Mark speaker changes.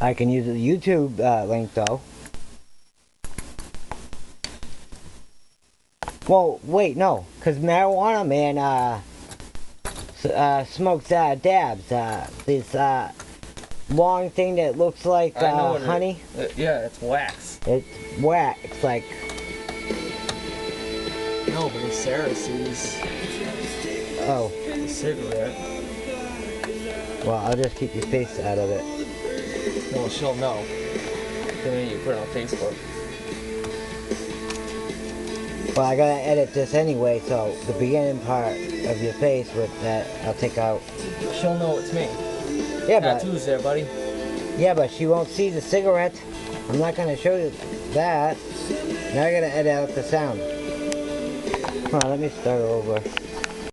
Speaker 1: I can use the YouTube link though. Well, wait, no, because Marijuana Man smokes dabs. This long thing that looks like honey.
Speaker 2: Yeah, it's wax.
Speaker 1: It's wax, like.
Speaker 2: No, but if Sarah sees
Speaker 1: Oh.
Speaker 2: the cigarette,
Speaker 1: Well, I'll just keep your face out of it.
Speaker 2: well, she'll know. Then you put it on Facebook.
Speaker 1: Well, I gotta edit this anyway, so the beginning part of your face with that I'll take out.
Speaker 2: She'll know it's me.
Speaker 1: Yeah, but
Speaker 2: Tattoos there, buddy.
Speaker 1: yeah, but she won't see the cigarette. I'm not gonna show you that. Now I gotta edit out the sound. Come on, let me start over.